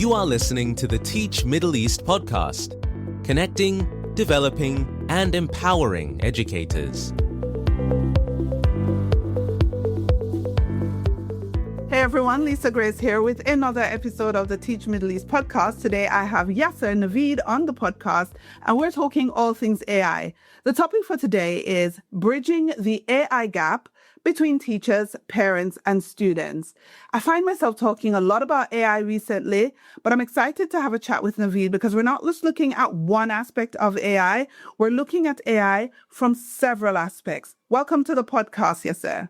You are listening to the Teach Middle East podcast, connecting, developing, and empowering educators. Hey everyone, Lisa Grace here with another episode of the Teach Middle East podcast. Today I have Yasser Naveed on the podcast and we're talking all things AI. The topic for today is bridging the AI gap between teachers, parents, and students. I find myself talking a lot about AI recently, but I'm excited to have a chat with Naveed because we're not just looking at one aspect of AI, we're looking at AI from several aspects. Welcome to the podcast, Yasser.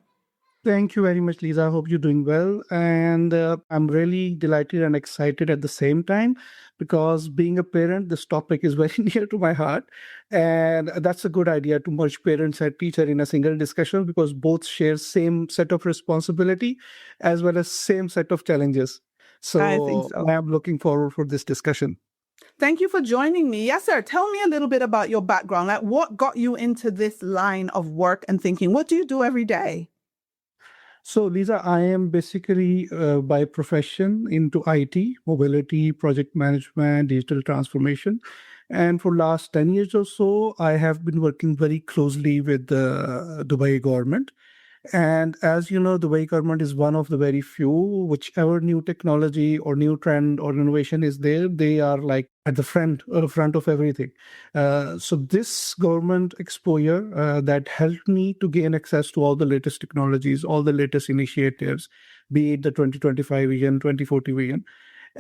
Thank you very much, Lisa. I hope you're doing well. And I'm really delighted and excited at the same time because being a parent, this topic is very near to my heart. And that's a good idea to merge parents and teacher in a single discussion because both share same set of responsibility as well as same set of challenges. I think so. I'm looking forward for this discussion. Thank you for joining me. Yes, sir. Tell me a little bit about your background. Like, what got you into this line of work and thinking? What do you do every day? So, Lisa, I am basically by profession into IT, mobility, project management, digital transformation. And for last 10 years or so, I have been working very closely with the Dubai government. And as you know, the Dubai government is one of the very few, whichever new technology or new trend or innovation is there, they are like at the front of everything. So this government exposure that helped me to gain access to all the latest technologies, all the latest initiatives, be it the 2025 vision, 2040 vision.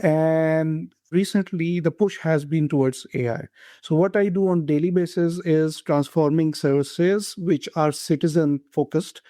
And recently, the push has been towards AI. So what I do on daily basis is transforming services which are citizen focused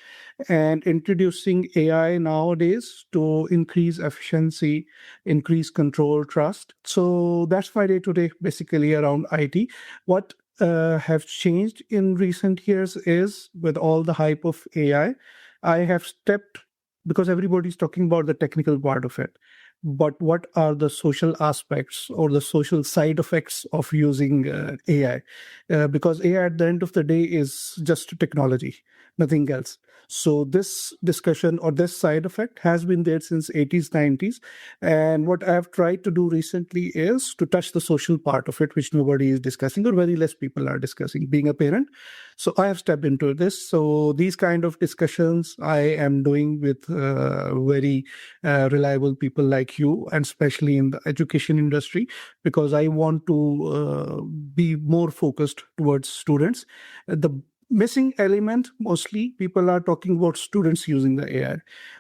and introducing AI nowadays to increase efficiency, increase control, trust. So that's my day to day, basically around IT. What have changed in recent years is with all the hype of AI, I have stepped because everybody's talking about the technical part of it. But what are the social aspects or the social side effects of using AI? Because AI at the end of the day is just technology, nothing else. So this discussion or this side effect has been there since 80s, 90s. And what I've tried to do recently is to touch the social part of it, which nobody is discussing or very less people are discussing, being a parent. So I have stepped into this. So these kind of discussions I am doing with very reliable people like you, and especially in the education industry, because I want to be more focused towards students. The missing element, mostly people are talking about students using the AI,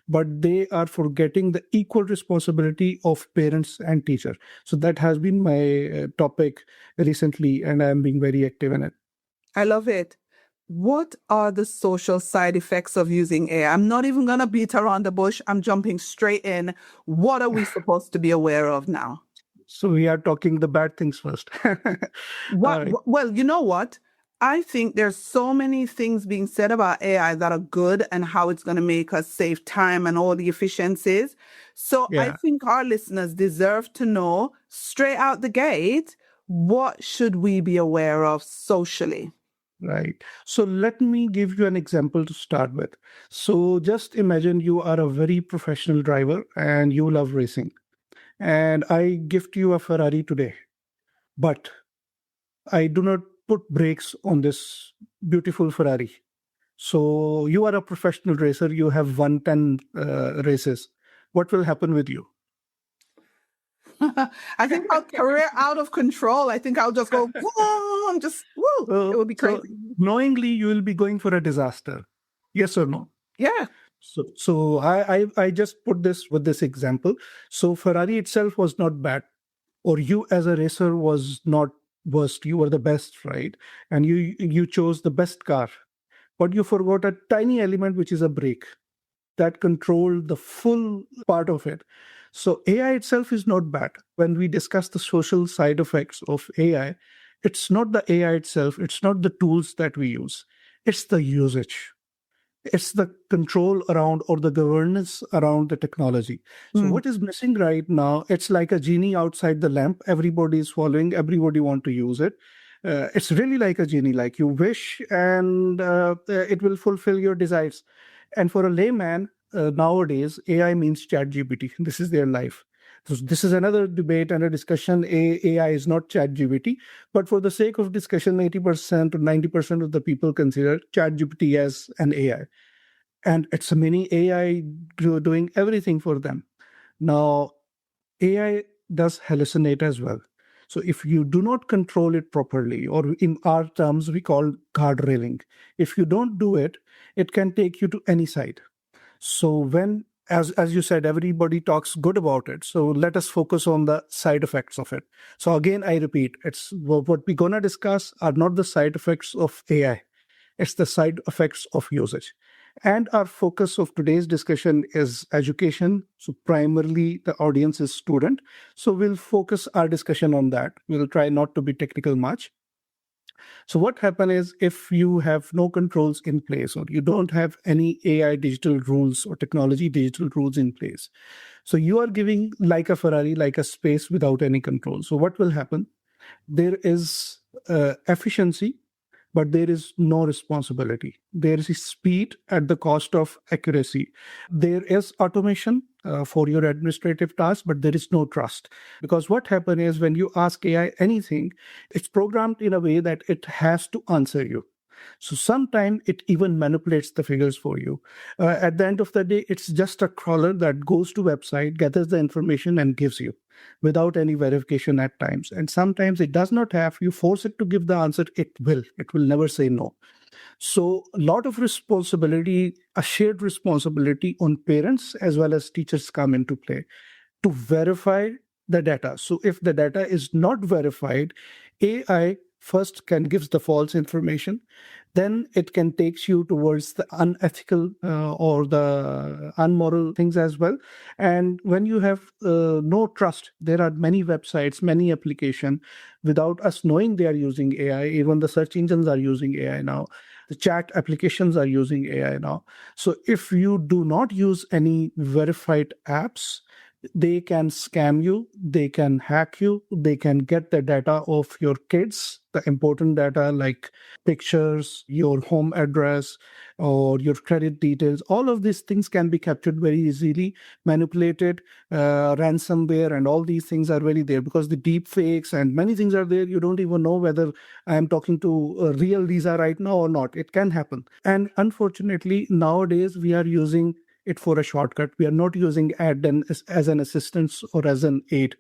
but they are forgetting the equal responsibility of parents and teacher. So that has been my topic recently, and I'm being very active in it. I love it. What are the social side effects of using AI? I'm not even going to beat around the bush. I'm jumping straight in. What are we supposed to be aware of now? So we are talking the bad things first. Right. Well, you know what? I think there's so many things being said about AI that are good and how it's going to make us save time and all the efficiencies. So I think our listeners deserve to know straight out the gate, what should we be aware of socially? Right. So let me give you an example to start with. So just imagine you are a very professional driver and you love racing. And I gift you a Ferrari today, but I do not put brakes on this beautiful Ferrari. So you are a professional racer. You have won 10 races. What will happen with you? I think I'll career out of control. I think I'll just go, boom, just, woo, it would be crazy. So knowingly, you will be going for a disaster. Yes or no? Yeah. So I just put this with this example. So Ferrari itself was not bad, or you as a racer was not worst. You were the best, right? And you chose the best car, but you forgot a tiny element, which is a brake, that controlled the full part of it. So AI itself is not bad. When we discuss the social side effects of AI, it's not the AI itself, it's not the tools that we use, it's the usage. It's the control around or the governance around the technology. So what is missing right now, it's like a genie outside the lamp. Everybody is following, everybody want to use it. It's really like a genie, like you wish and it will fulfill your desires. And for a layman, nowadays, AI means ChatGPT. This is their life. So this is another debate and a discussion. AI is not ChatGPT, but for the sake of discussion, 80% to 90% of the people consider ChatGPT as an AI. And it's a mini AI doing everything for them. Now, AI does hallucinate as well. So if you do not control it properly, or in our terms, we call guardrailing, if you don't do it, it can take you to any side. So when, as you said, everybody talks good about it. So let us focus on the side effects of it. So again, I repeat, it's what we're gonna discuss are not the side effects of AI. It's the side effects of usage. And our focus of today's discussion is education. So primarily the audience is student. So we'll focus our discussion on that. We'll try not to be technical much. So what happens is if you have no controls in place or you don't have any AI digital rules or technology digital rules in place, so you are giving like a Ferrari, like a space without any control. So what will happen? There is efficiency, but there is no responsibility. There is speed at the cost of accuracy. There is automation for your administrative tasks, but there is no trust. Because what happens is when you ask AI anything, it's programmed in a way that it has to answer you. So sometimes it even manipulates the figures for you. At the end of the day, it's just a crawler that goes to website, gathers the information and gives you without any verification at times. And sometimes it does not have, you force it to give the answer, it will never say no. So a lot of responsibility, a shared responsibility on parents as well as teachers come into play to verify the data. So if the data is not verified, AI first can gives the false information, then it can takes you towards the unethical or the unmoral things as well. And when you have no trust, there are many websites, many applications without us knowing they are using AI. Even the search engines are using AI now. The chat applications are using AI now. So if you do not use any verified apps, they can scam you, they can hack you, they can get the data of your kids, the important data like pictures, your home address, or your credit details. All of these things can be captured very easily, manipulated, ransomware, and all these things are very there because the deep fakes and many things are there. You don't even know whether I am talking to a real Lisa right now or not. It can happen. And unfortunately, nowadays we are using it for a shortcut. We are not using it as an assistance or as an aid.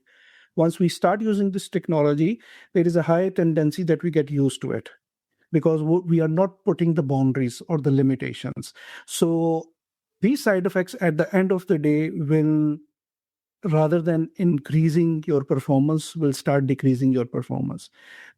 Once we start using this technology, there is a high tendency that we get used to it because we are not putting the boundaries or the limitations. So these side effects at the end of the day will, rather than increasing your performance, will start decreasing your performance.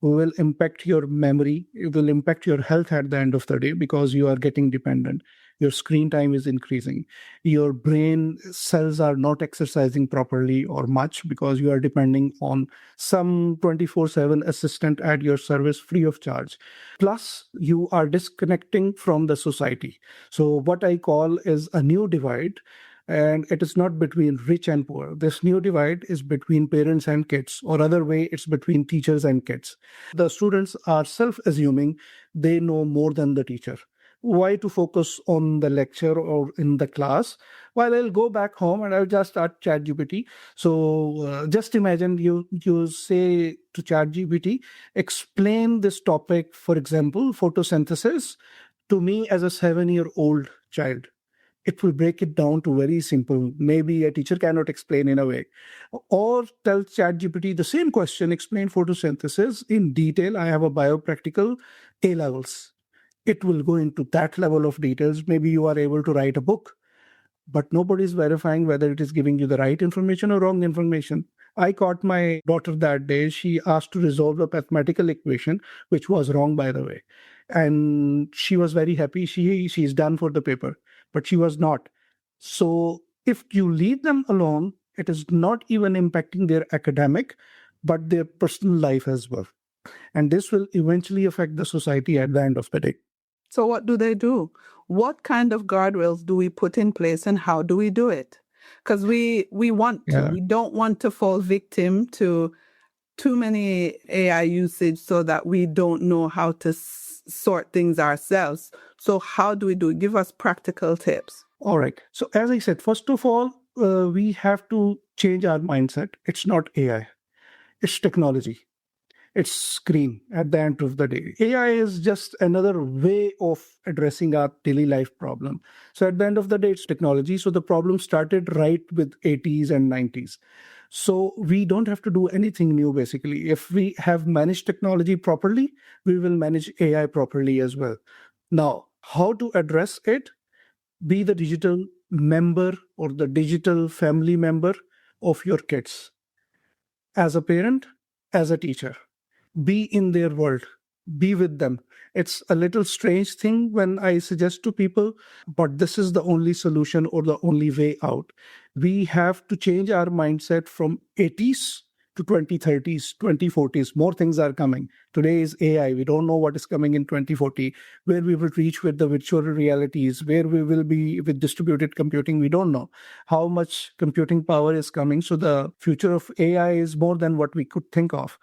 Will impact your memory. It will impact your health at the end of the day because you are getting dependent. Your screen time is increasing. Your brain cells are not exercising properly or much because you are depending on some 24/7 assistant at your service free of charge. Plus, you are disconnecting from the society. So what I call is a new divide. And it is not between rich and poor. This new divide is between parents and kids, or other way, it's between teachers and kids. The students are self-assuming they know more than the teacher. Why to focus on the lecture or in the class? While I'll go back home and I'll just start ChatGPT. So just imagine you say to ChatGPT, explain this topic, for example, photosynthesis, to me as a 7-year-old child. It will break it down to very simple. Maybe a teacher cannot explain in a way. Or tell ChatGPT the same question, explain photosynthesis in detail. I have a biopractical A levels. It will go into that level of details. Maybe you are able to write a book, but nobody is verifying whether it is giving you the right information or wrong information. I caught my daughter that day. She asked to resolve a mathematical equation, which was wrong, by the way. And she was very happy. She's done for the paper, but she was not. So if you leave them alone, it is not even impacting their academic, but their personal life as well. And this will eventually affect the society at the end of the day. So what do they do? What kind of guardrails do we put in place and how do we do it? Because we want to. Yeah. We don't want to fall victim to too many AI usage so that we don't know how to sort things ourselves. So how do we do it? Give us practical tips. All right. So as I said, first of all, we have to change our mindset. It's not AI, it's technology. It's screen at the end of the day. AI is just another way of addressing our daily life problem. So at the end of the day, it's technology. So the problem started right with 80s and 90s. So we don't have to do anything new, basically. If we have managed technology properly, we will manage AI properly as well. Now, how to address it? Be the digital member or the digital family member of your kids, as a parent, as a teacher. Be in their world, be with them. It's a little strange thing when I suggest to people, but this is the only solution or the only way out. We have to change our mindset from 80s to 2030s, 2040s. More things are coming. Today is AI. We don't know what is coming in 2040, where we will reach with the virtual realities, where we will be with distributed computing. We don't know how much computing power is coming. So the future of AI is more than what we could think of.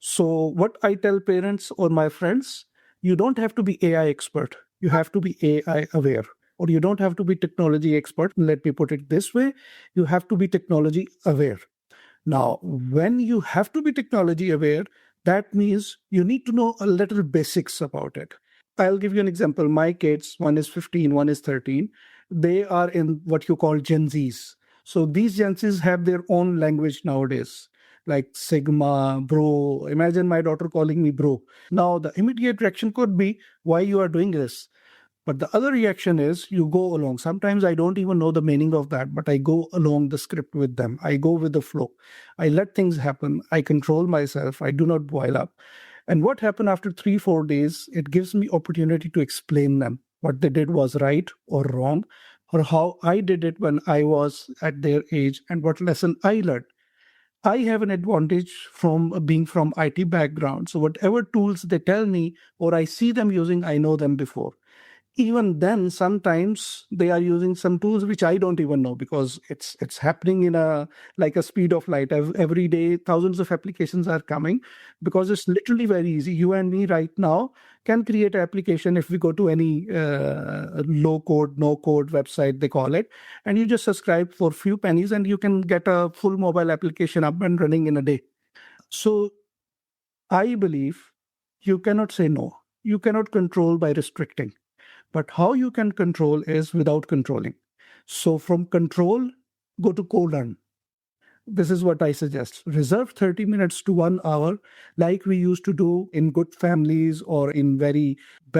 So what I tell parents or my friends, you don't have to be AI expert. You have to be AI aware. Or you don't have to be technology expert. Let me put it this way. You have to be technology aware. Now, when you have to be technology aware, that means you need to know a little basics about it. I'll give you an example. My kids, one is 15, one is 13. They are in what you call Gen Zs. So these Gen Zs have their own language nowadays, like Sigma, bro. Imagine my daughter calling me bro. Now, the immediate reaction could be, why you are doing this? But the other reaction is you go along. Sometimes I don't even know the meaning of that, but I go along the script with them. I go with the flow. I let things happen. I control myself. I do not boil up. And what happened after 3-4 days, it gives me opportunity to explain them what they did was right or wrong, or how I did it when I was at their age and what lesson I learned. I have an advantage from being from IT background. So whatever tools they tell me or I see them using, I know them before. Even then, sometimes they are using some tools which I don't even know, because it's happening in a like a speed of light. Every day thousands of applications are coming, because it's literally very easy. You and me right now can create an application if we go to any low code, no code website, they call it, and you just subscribe for few pennies and you can get a full mobile application up and running in a day. So I believe you cannot say no. You cannot control by restricting. But how you can control is without controlling. So from control, go to co-learn. This is what I suggest. Reserve 30 minutes to 1 hour, like we used to do in good families or in very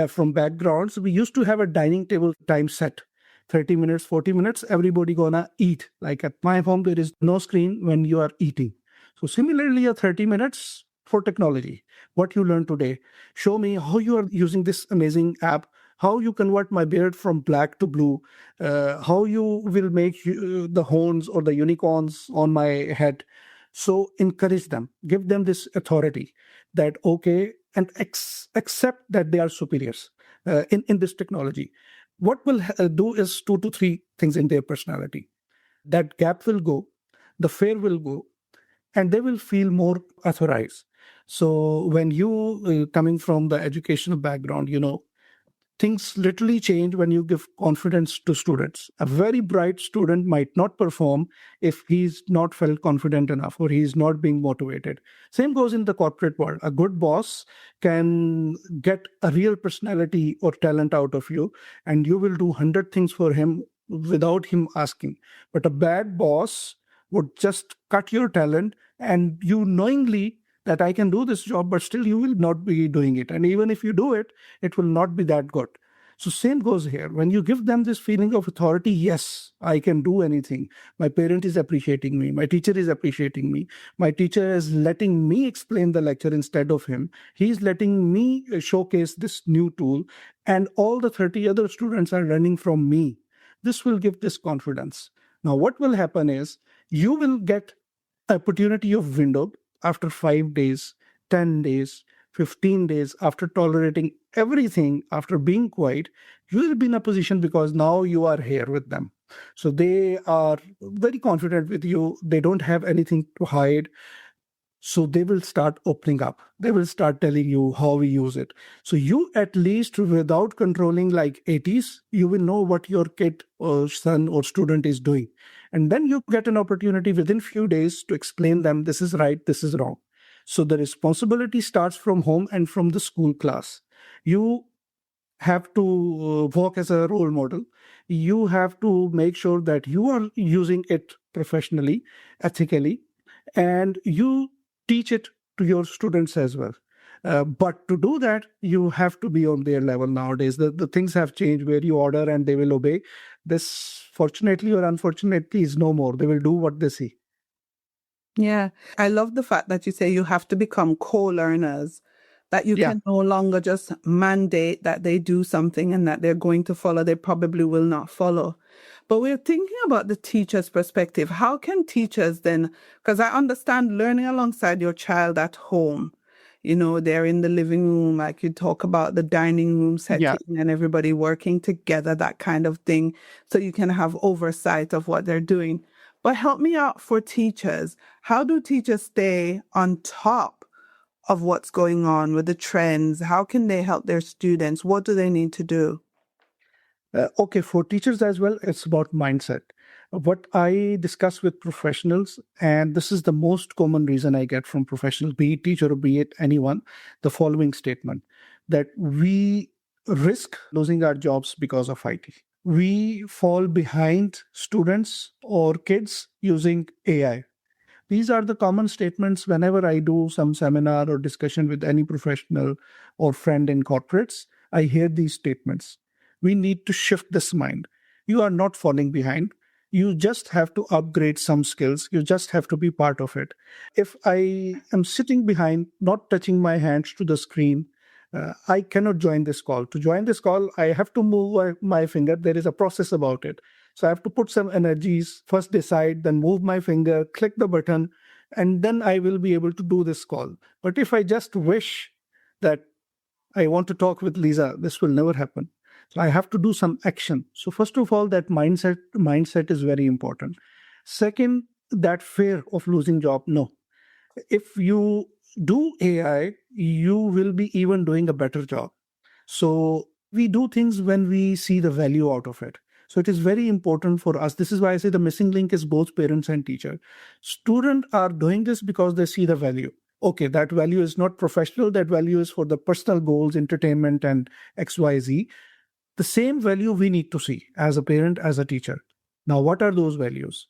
from backgrounds. We used to have a dining table time set. 30 minutes, 40 minutes, everybody gonna eat. Like at my home, there is no screen when you are eating. So similarly, a 30 minutes for technology. What you learned today. Show me how you are using this amazing app, how you convert my beard from black to blue, how you will make the horns or the unicorns on my head. So encourage them, give them this authority that, okay, and accept that they are superiors in this technology. What will do is 2 to 3 things in their personality. That gap will go, the fear will go, and they will feel more authorized. So when you coming from the educational background, things literally change when you give confidence to students. A very bright student might not perform if he's not felt confident enough or he's not being motivated. Same goes in the corporate world. A good boss can get a real personality or talent out of you, and you will do 100 things for him without him asking. But a bad boss would just cut your talent, and you knowingly that I can do this job, but still you will not be doing it. And even if you do it, it will not be that good. So same goes here. When you give them this feeling of authority, yes, I can do anything. My parent is appreciating me. My teacher is appreciating me. My teacher is letting me explain the lecture instead of him. He's letting me showcase this new tool, and all the 30 other students are learning from me. This will give this confidence. Now, what will happen is you will get opportunity of window after 5 days, 10 days, 15 days, after tolerating everything, after being quiet, you will be in a position because now you are here with them. So they are very confident with you. They don't have anything to hide. So they will start opening up. They will start telling you how we use it. So you, at least without controlling like 80s, you will know what your kid or son or student is doing. And then you get an opportunity within few days to explain them, this is right, this is wrong. So the responsibility starts from home and from the school class. You have to work as a role model. You have to make sure that you are using it professionally, ethically, and you teach it to your students as well. But to do that, you have to be on their level nowadays. The things have changed where you order and they will obey. This, fortunately or unfortunately, is no more. They will do what they see. Yeah. I love the fact that you say you have to become co-learners, that you Yeah. can no longer just mandate that they do something and that they're going to follow. They probably will not follow. But we're thinking about the teacher's perspective. How can teachers then, because I understand learning alongside your child at home, they're in the living room, like you talk about the dining room Yeah. setting and everybody working together, that kind of thing, so you can have oversight of what they're doing. But help me out for teachers. How do teachers stay on top of what's going on with the trends? How can they help their students? What do they need to do? Okay, for teachers as well, it's about mindset. What I discuss with professionals, and this is the most common reason I get from professionals, be it teacher or be it anyone, the following statement, that we risk losing our jobs because of IT. We fall behind students or kids using AI. These are the common statements whenever I do some seminar or discussion with any professional or friend in corporates. I hear these statements. We need to shift this mind. You are not falling behind. You just have to upgrade some skills. You just have to be part of it. If I am sitting behind, not touching my hands to the screen, I cannot join this call. To join this call, I have to move my finger. There is a process about it. So I have to put some energies, first decide, then move my finger, click the button, and then I will be able to do this call. But if I just wish that I want to talk with Lisa, this will never happen. So I have to do some action. So first of all, that mindset is very important. Second, that fear of losing job. No, if you do AI, you will be even doing a better job. So we do things when we see the value out of it. So it is very important for us. This is why I say the missing link is both parents and teacher. Students are doing this because they see the value. Okay, that value is not professional. That value is for the personal goals, entertainment, and XYZ. The same value we need to see as a parent, as a teacher. Now, what are those values?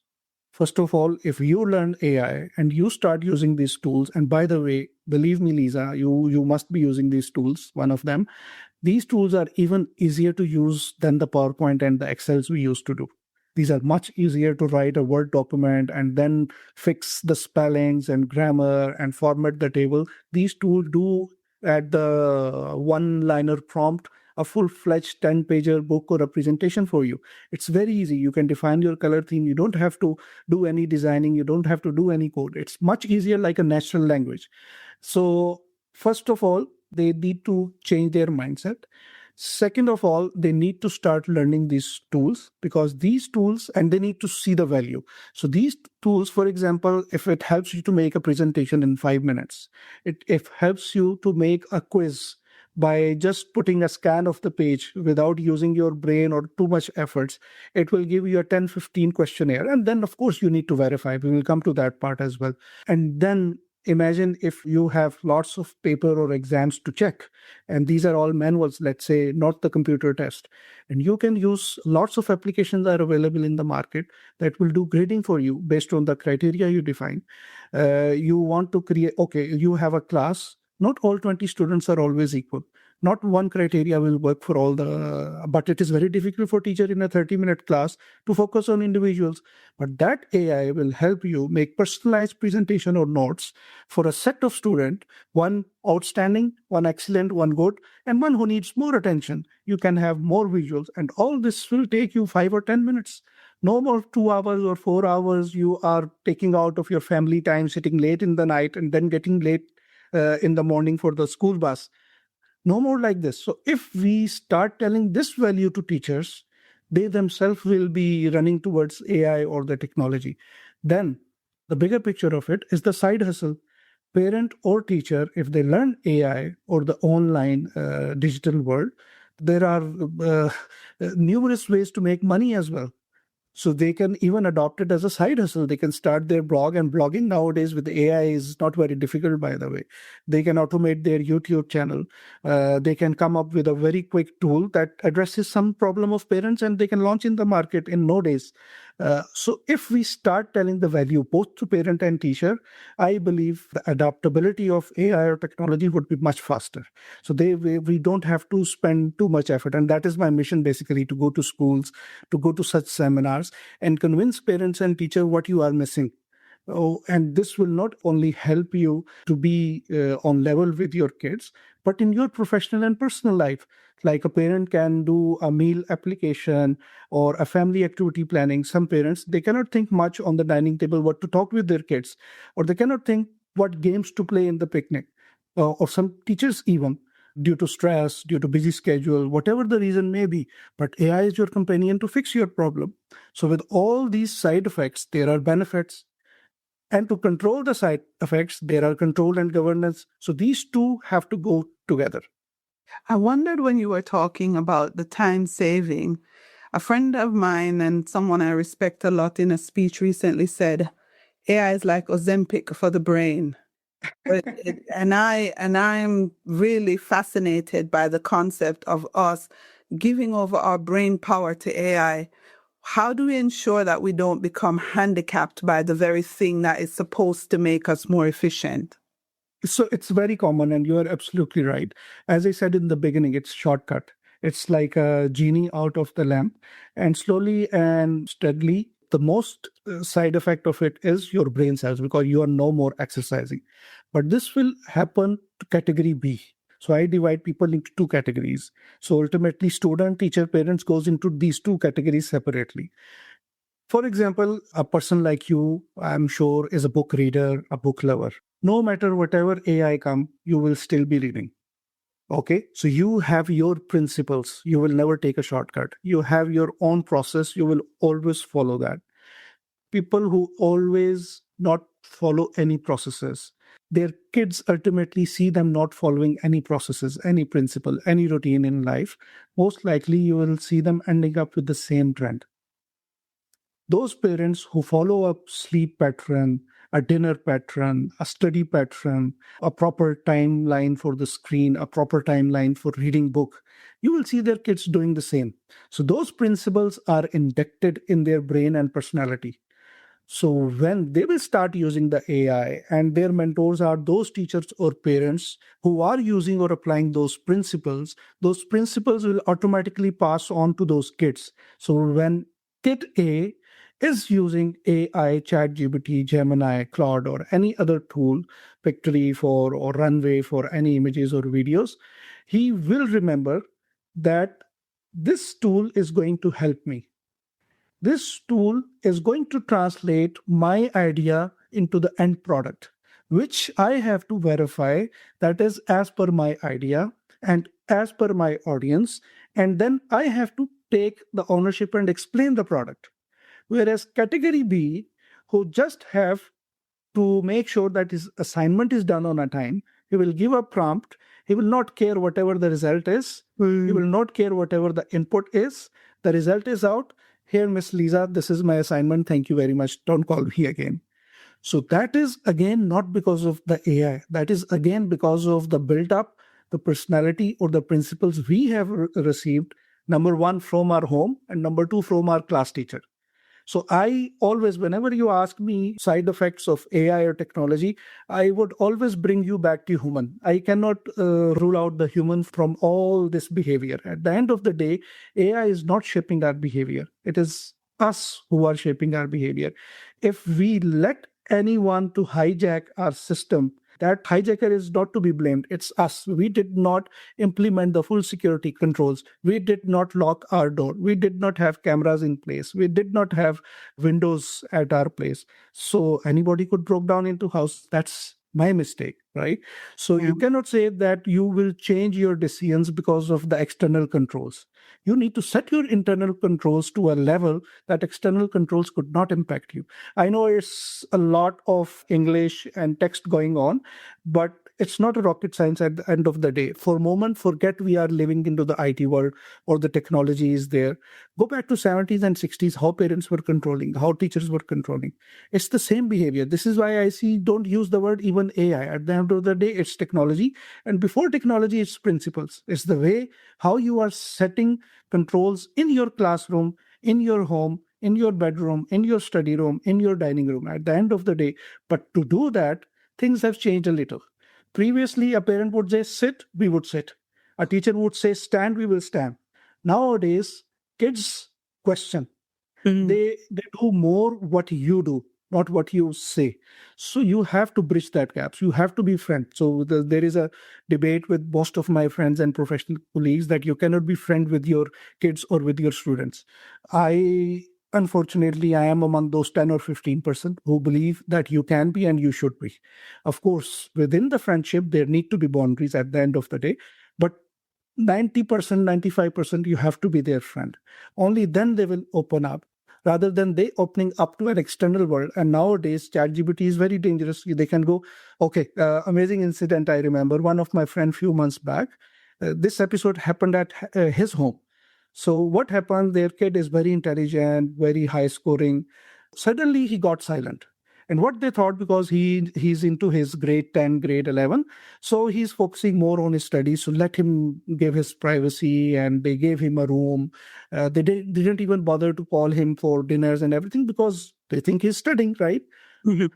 First of all, if you learn AI and you start using these tools, and by the way, believe me, Lisa, you must be using these tools, one of them. These tools are even easier to use than the PowerPoint and the Excels we used to do. These are much easier to write a Word document and then fix the spellings and grammar and format the table. These tools do at the one-liner prompt a full-fledged 10-pager book or a presentation for you. It's very easy. You can define your color theme. You don't have to do any designing. You don't have to do any code. It's much easier, like a natural language. So first of all, they need to change their mindset. Second of all, they need to start learning these tools, because these tools, and they need to see the value. So these tools, for example, if it helps you to make a presentation in 5 minutes, it helps you to make a quiz by just putting a scan of the page without using your brain or too much efforts, it will give you a 10-15 questionnaire. And then, of course, you need to verify. We will come to that part as well. And then imagine if you have lots of paper or exams to check, and these are all manuals, let's say, not the computer test. And you can use lots of applications that are available in the market that will do grading for you based on the criteria you define. You want to create, okay, you have a class. Not all 20 students are always equal. Not one criteria will work for all but it is very difficult for teacher in a 30-minute class to focus on individuals. But that AI will help you make personalized presentation or notes for a set of student, one outstanding, one excellent, one good, and one who needs more attention. You can have more visuals, and all this will take you 5 or 10 minutes. No more 2 hours or 4 hours you are taking out of your family time, sitting late in the night and then getting late in the morning for the school bus. No more like this. So if we start telling this value to teachers, they themselves will be running towards AI or the technology. Then the bigger picture of it is the side hustle. parent or teacher, if they learn AI or the online digital world, there are numerous ways to make money as well. So they can even adopt it as a side hustle. They can start their blog, and blogging nowadays with AI is not very difficult, by the way. They can automate their YouTube channel. They can come up with a very quick tool that addresses some problem of parents, and they can launch in the market in no days. So if we start telling the value both to parent and teacher, I believe the adaptability of AI or technology would be much faster. So we don't have to spend too much effort. And that is my mission, basically, to go to schools, to go to such seminars and convince parents and teachers what you are missing. Oh, and this will not only help you to be on level with your kids, but in your professional and personal life. Like a parent can do a meal application or a family activity planning. Some parents, they cannot think much on the dining table what to talk with their kids, or they cannot think what games to play in the picnic, or some teachers even, due to stress, due to busy schedule, whatever the reason may be. But AI is your companion to fix your problem. So with all these side effects, there are benefits. And to control the side effects, there are control and governance. So these two have to go together. I wondered when you were talking about the time saving. A friend of mine and someone I respect a lot in a speech recently said, AI is like Ozempic for the brain. And I'm really fascinated by the concept of us giving over our brain power to AI. How do we ensure that we don't become handicapped by the very thing that is supposed to make us more efficient? So it's very common, and you are absolutely right. As I said in the beginning, it's shortcut. It's like a genie out of the lamp, and slowly and steadily, the most side effect of it is your brain cells, because you are no more exercising. But this will happen to category B. So I divide people into two categories. So ultimately, student, teacher, parents goes into these two categories separately. For example, a person like you, I'm sure, is a book reader, a book lover. No matter whatever AI come, you will still be reading. Okay, so you have your principles. You will never take a shortcut. You have your own process. You will always follow that. People who always not follow any processes, their kids ultimately see them not following any processes, any principle, any routine in life. Most likely, you will see them ending up with the same trend. Those parents who follow a sleep pattern, a dinner pattern, a study pattern, a proper timeline for the screen, a proper timeline for reading book, you will see their kids doing the same. So those principles are inducted in their brain and personality. So when they will start using the AI, and their mentors are those teachers or parents who are using or applying those principles will automatically pass on to those kids. So when kid A is using AI, ChatGPT, Gemini, Claude, or any other tool, Pictory for or Runway for any images or videos, he will remember that this tool is going to help me. This tool is going to translate my idea into the end product, which I have to verify that is as per my idea and as per my audience. And then I have to take the ownership and explain the product. Whereas category B, who just have to make sure that his assignment is done on a time, he will give a prompt. He will not care whatever the result is. He will not care whatever the input is. The result is out. Here, Miss Lisa, this is my assignment. Thank you very much. Don't call me again. So that is again not because of the AI. That is again because of the build-up, the personality, or the principles we have received. Number one, from our home, and number two, from our class teacher. So I always, whenever you ask me side effects of AI or technology, I would always bring you back to human. I cannot rule out the human from all this behavior. At the end of the day, AI is not shaping our behavior. It is us who are shaping our behavior. If we let anyone to hijack our system, that hijacker is not to be blamed. It's us. We did not implement the full security controls. We did not lock our door. We did not have cameras in place. We did not have windows at our place. So anybody could break down into house. That's my mistake, right? So Yeah. you cannot say that you will change your decisions because of the external controls. You need to set your internal controls to a level that external controls could not impact you. I know it's a lot of English and text going on, but it's not a rocket science at the end of the day. For a moment, forget we are living into the IT world or the technology is there. Go back to 70s and 60s, how parents were controlling, how teachers were controlling. It's the same behavior. This is why I see don't use the word even AI. At the end of the day, it's technology. And before technology, it's principles. It's the way how you are setting controls in your classroom, in your home, in your bedroom, in your study room, in your dining room at the end of the day. But to do that, things have changed a little. Previously, a parent would say sit, we would sit. A teacher would say stand, we will stand. Nowadays, kids question. Mm. They do more what you do, not what you say. So you have to bridge that gap. You have to be friends. So there is a debate with most of my friends and professional colleagues that you cannot be friend with your kids or with your students. I Unfortunately, I am among those 10 or 15% who believe that you can be and you should be. Of course, within the friendship, there need to be boundaries at the end of the day. But 90%, 95%, you have to be their friend. Only then they will open up rather than they opening up to an external world. And nowadays, ChatGPT is very dangerous. They can go, okay, amazing incident. I remember one of my friend few months back. This episode happened at his home. So what happened? Their kid is very intelligent, very high scoring. Suddenly he got silent. And what they thought, because he's into his grade 10, grade 11, so he's focusing more on his studies. So let him give his privacy, and they gave him a room. They didn't even bother to call him for dinners and everything because they think he's studying, right? Mhm.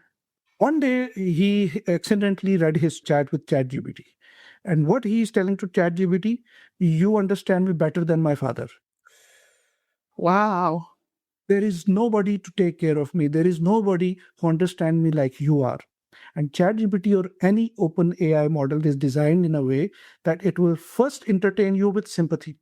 One day he accidentally read his chat with ChatGPT. And what he's telling to ChatGPT, you understand me better than my father. Wow. There is nobody to take care of me. There is nobody who understands me like you are. And ChatGPT or any open AI model is designed in a way that it will first entertain you with sympathy.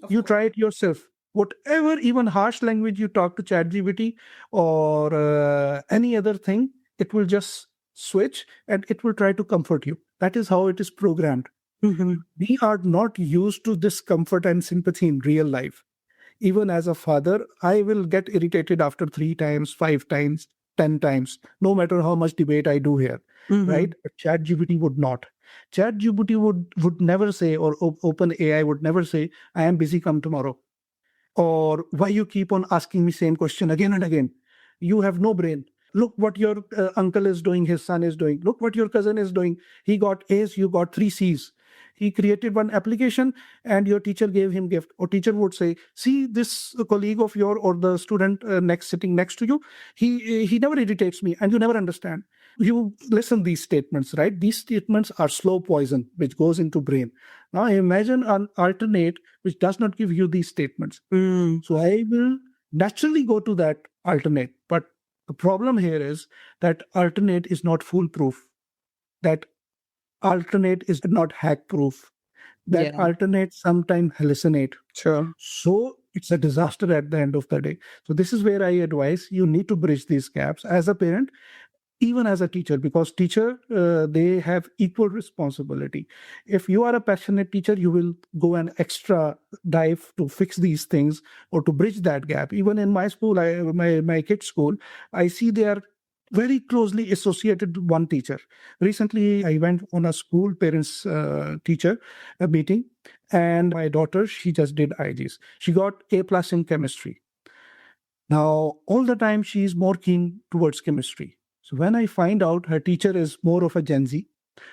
You try it yourself. Whatever, even harsh language you talk to ChatGPT or any other thing, it will just switch and it will try to comfort you. That is how it is programmed. Mhm. We are not used to this comfort and sympathy in real life. Even as a father, I will get irritated after 3 times, 5 times, 10 times, no matter how much debate I do here, right? Mhm. But ChatGPT would not. ChatGPT would never say, or Open AI would never say, "I am busy, come tomorrow," or "Why you keep on asking me same question again and again? You have no brain. Look what your uncle is doing, his son is doing. Look what your cousin is doing. He got A's, you got 3 C's. He created one application and your teacher gave him gift." Or teacher would say, "See this colleague of your or the student next sitting next to you, he never irritates me and you never understand." You listen these statements, right? These statements are slow poison which goes into brain. Now imagine an alternate which does not give you these statements. Mm. So I will naturally go to that alternate. But the problem here is that alternate is not foolproof. That alternate is not hack proof. That Yeah. alternate sometimes hallucinate. Sure. So it's a disaster at the end of the day. So this is where I advise you need to bridge these gaps as a parent, even as a teacher, because teacher they have equal responsibility. If you are a passionate teacher, you will go an extra dive to fix these things or to bridge that gap. Even in my school, my kids school, I see they are very closely associated with one teacher. Recently I went on a school parents teacher meeting, and my daughter, she just did IGs. She got A plus in chemistry. Now, all the time, she is more keen towards chemistry. So when I find out her teacher is more of a Gen Z,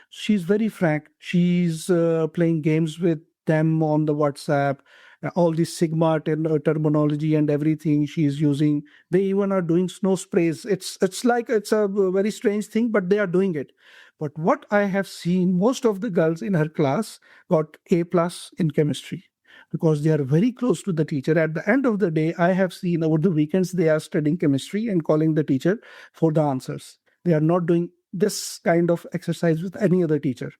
she's very frank. She's playing games with them on the WhatsApp, all this Sigma terminology and everything she's using. They even are doing snow sprays. It's like it's a very strange thing, but they are doing it. But what I have seen, most of the girls in her class got A plus in chemistry because they are very close to the teacher. At the end of the day, I have seen over the weekends they are studying chemistry and calling the teacher for the answers. They are not doing this kind of exercise with any other teacher.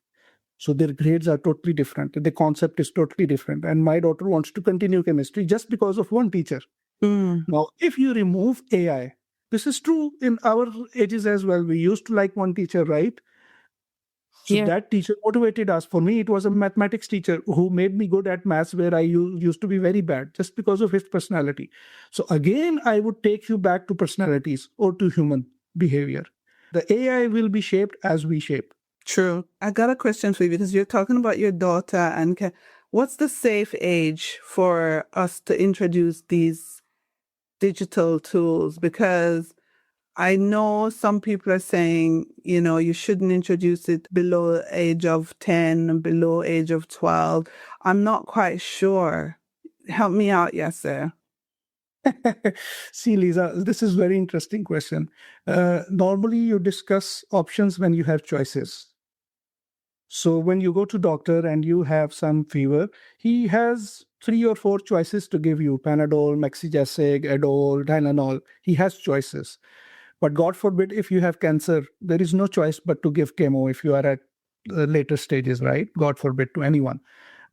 So their grades are totally different. The concept is totally different. And my daughter wants to continue chemistry just because of one teacher. Mm. Now, if you remove AI, this is true in our ages as well. We used to like one teacher, right? So that teacher motivated us. For me, it was a mathematics teacher who made me good at maths where I used to be very bad just because of his personality. So again, I would take you back to personalities or to human behavior. The AI will be shaped as we shape. True. I got a question for you because you're talking about your daughter and what's the safe age for us to introduce these digital tools? Because I know some people are saying, you shouldn't introduce it below age of 10, below age of 12. I'm not quite sure. Help me out, Yasser. See, Lisa, this is very interesting question. Normally, you discuss options when you have choices. So when you go to doctor and you have some fever, he has 3 or 4 choices to give you: Panadol, Mexigesig, Adol, Tylenol. He has choices. But God forbid, if you have cancer, there is no choice but to give chemo if you are at later stages, right? God forbid to anyone.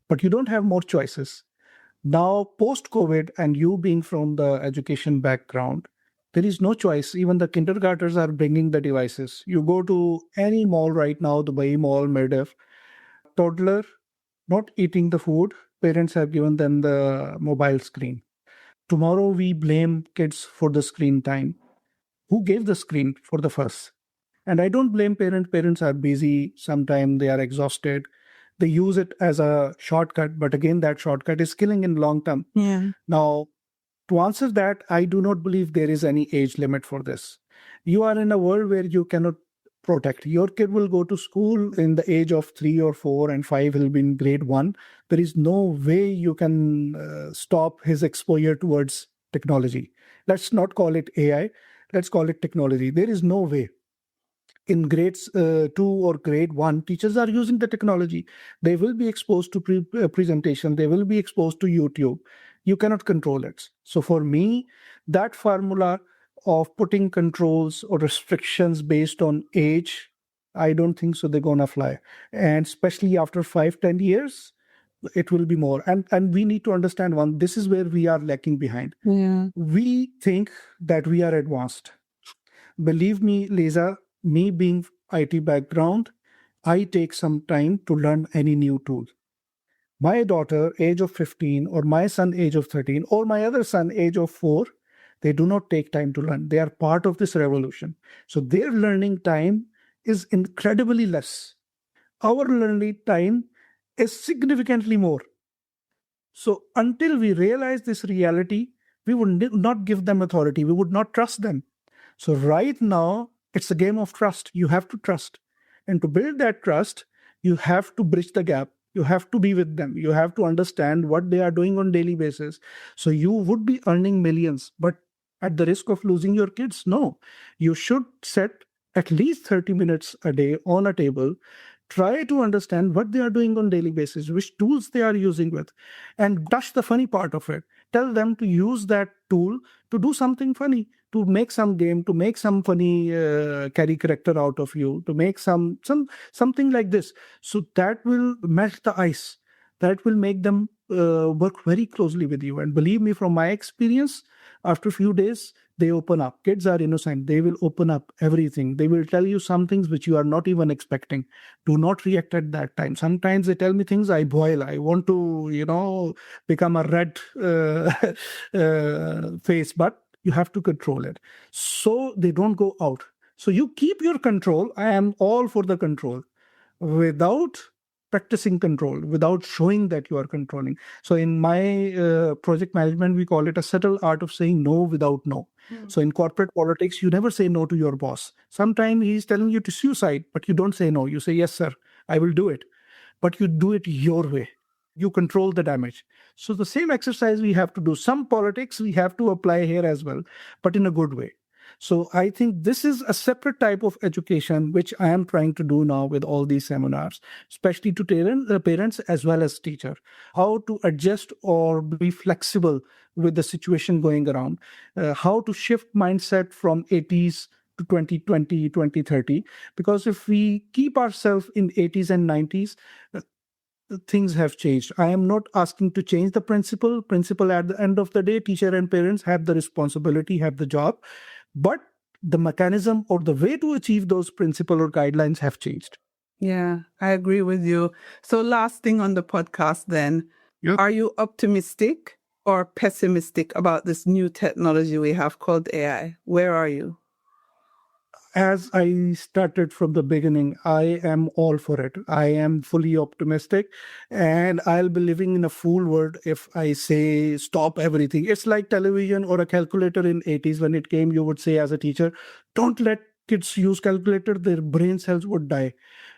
But you don't have more choices. Now, post-COVID, and you being from the education background, there is no choice. Even the kindergartners are bringing the devices. You go to any mall right now, Dubai Mall, Mirdif, toddler not eating the food, parents have given them the mobile screen. Tomorrow, we blame kids for the screen time. Who gave the screen for the first? And I don't blame parents. Parents are busy. Sometimes they are exhausted. They use it as a shortcut. But again, that shortcut is killing in long term. Yeah. Now, to answer that, I do not believe there is any age limit for this. You are in a world where you cannot protect. Your kid will go to school in the age of 3 or 4 and 5, he'll be in grade 1. There is no way you can stop his exposure towards technology. Let's not call it AI. Let's call it technology. There is no way. In grades 2 or grade 1, teachers are using the technology. They will be exposed to presentation. They will be exposed to YouTube. You cannot control it. So for me, that formula of putting controls or restrictions based on age, I don't think so they're going to fly. And especially after 5-10 years, it will be more. And we need to understand one, this is where we are lacking behind. Yeah. We think that we are advanced. Believe me, Lisa, me being IT background, I take some time to learn any new tool. My daughter, age of 15, or my son, age of 13, or my other son, age of 4, they do not take time to learn. They are part of this revolution. So their learning time is incredibly less. Our learning time is significantly more. So until we realize this reality, we would not give them authority. We would not trust them. So right now, it's a game of trust. You have to trust. And to build that trust, you have to bridge the gap. You have to be with them. You have to understand what they are doing on a daily basis. So you would be earning millions, but at the risk of losing your kids? No. You should set at least 30 minutes a day on a table. Try to understand what they are doing on a daily basis, which tools they are using with, and touch the funny part of it. Tell them to use that tool to do something funny, to make some game, to make some funny carry character out of you, to make something like this. So that will melt the ice. That will make them work very closely with you. And believe me, from my experience, after a few days, they open up. Kids are innocent. They will open up everything. They will tell you some things which you are not even expecting. Do not react at that time. Sometimes they tell me things, I boil. I want to, become a red face, but you have to control it. So they don't go out. So you keep your control. I am all for the control without practicing control, without showing that you are controlling. So in my project management, we call it a subtle art of saying no without no. So in corporate politics, you never say no to your boss. Sometimes he's telling you to suicide, but you don't say no. You say, yes, sir, I will do it. But you do it your way. You control the damage. So the same exercise we have to do. Some politics we have to apply here as well, but in a good way. So I think this is a separate type of education, which I am trying to do now with all these seminars, especially to parents as well as teacher, how to adjust or be flexible with the situation going around, how to shift mindset from 80s to 2020, 2030. Because if we keep ourselves in 80s and 90s, things have changed. I am not asking to change the principle. Principle at the end of the day, teacher and parents have the responsibility, have the job. But the mechanism or the way to achieve those principle or guidelines have changed. Yeah, I agree with you. So last thing on the podcast then, Yep. are you optimistic or pessimistic about this new technology we have called AI? Where are you? As I started from the beginning, I am all for it. I am fully optimistic, and I'll be living in a fool world if I say stop everything. It's like television or a calculator in 80s when it came. You would say as a teacher, don't let kids use calculator; their brain cells would die.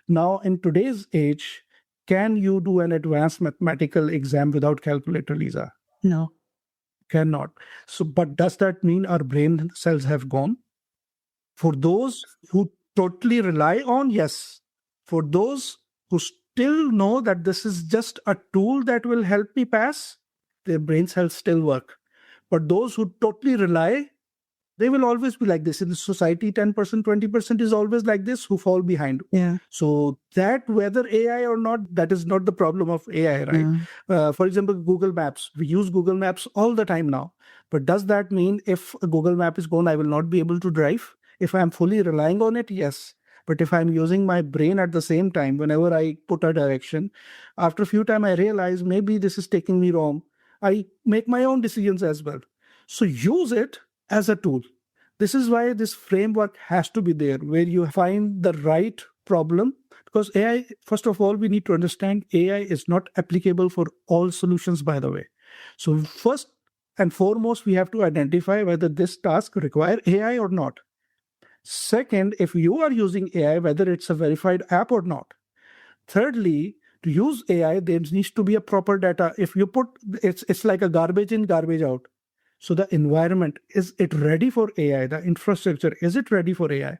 Now in today's age, can you do an advanced mathematical exam without calculator, Lisa? No. Cannot. So, but does that mean our brain cells have gone? For those who totally rely on, yes. For those who still know that this is just a tool that will help me pass, their brain cells still work. But those who totally rely, they will always be like this. In the society, 10%, 20% is always like this, who fall behind. Yeah. So that whether AI or not, that is not the problem of AI, right? For example, Google Maps. We use Google Maps all the time now. But does that mean if a Google Map is gone, I will not be able to drive? If I'm fully relying on it, yes. But if I'm using my brain at the same time, whenever I put a direction, after a few times I realize maybe this is taking me wrong. I make my own decisions as well. So use it as a tool. This is why this framework has to be there, where you find the right problem. Because AI, first of all, we need to understand AI is not applicable for all solutions, by the way. So first and foremost, we have to identify whether this task require AI or not. Second, if you are using AI, whether it's a verified app or not. Thirdly, to use AI, there needs to be a proper data. If you put, it's like a garbage in, garbage out. So the environment, is it ready for AI? The infrastructure, is it ready for AI?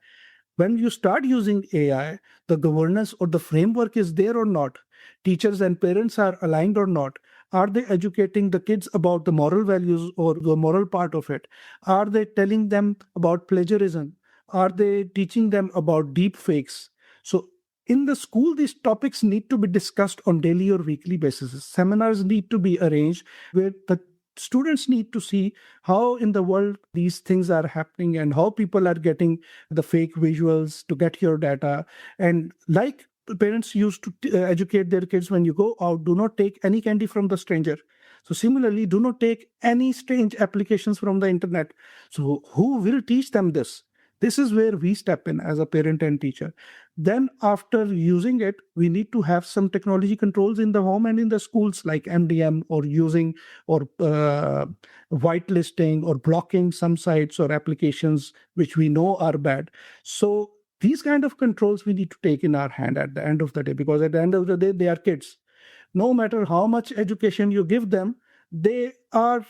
When you start using AI, the governance or the framework is there or not? Teachers and parents are aligned or not? Are they educating the kids about the moral values or the moral part of it? Are they telling them about plagiarism? Are they teaching them about deepfakes? So in the school, these topics need to be discussed on daily or weekly basis. Seminars need to be arranged where the students need to see how in the world these things are happening and how people are getting the fake visuals to get your data. And like parents used to educate their kids, when you go out, do not take any candy from the stranger. So similarly, do not take any strange applications from the internet. So who will teach them this? This is where we step in as a parent and teacher. Then after using it, we need to have some technology controls in the home and in the schools, like MDM or using or whitelisting or blocking some sites or applications which we know are bad. So these kind of controls we need to take in our hand at the end of the day, because at the end of the day, they are kids. No matter how much education you give them, they are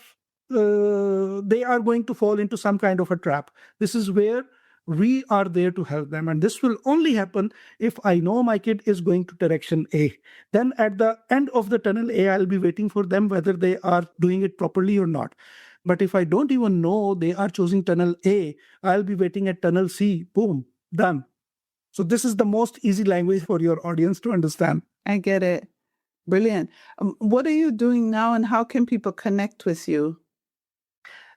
going to fall into some kind of a trap. This is where we are there to help them. And this will only happen if I know my kid is going to direction A. Then at the end of the tunnel A, I'll be waiting for them whether they are doing it properly or not. But if I don't even know they are choosing tunnel A, I'll be waiting at tunnel C. Boom, done. So this is the most easy language for your audience to understand. I get it. Brilliant. What are you doing now and how can people connect with you?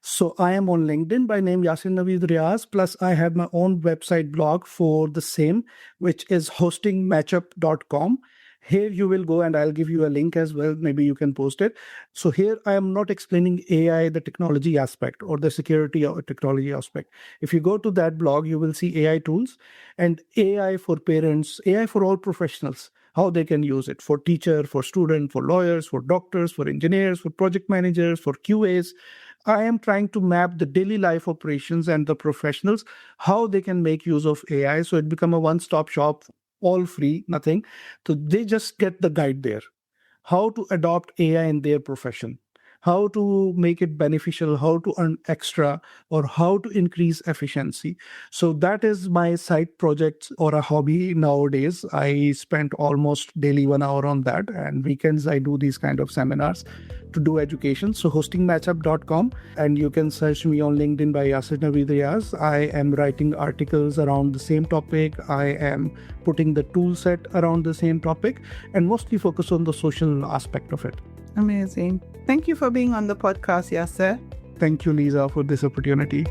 So I am on LinkedIn by name Yasser Naveed Riaz. Plus I have my own website blog for the same, which is hostingmatchup.com. Here you will go and I'll give you a link as well. Maybe you can post it. So here I am not explaining AI, the technology aspect or the security or technology aspect. If you go to that blog, you will see AI tools and AI for parents, AI for all professionals, how they can use it for teacher, for student, for lawyers, for doctors, for engineers, for project managers, for QAs. I am trying to map the daily life operations and the professionals, how they can make use of AI. So it become a one-stop shop, all free, nothing. So they just get the guide there. How to adopt AI in their profession, how to make it beneficial, how to earn extra, or how to increase efficiency. So that is my side project or a hobby nowadays. I spent almost daily 1 hour on that, and weekends I do these kind of seminars to do education. So hostingmatchup.com, and you can search me on LinkedIn by Yasser Naveed Riaz. I am writing articles around the same topic. I am putting the tool set around the same topic and mostly focus on the social aspect of it. Amazing. Thank you for being on the podcast, Yasser. Thank you, Lisa, for this opportunity.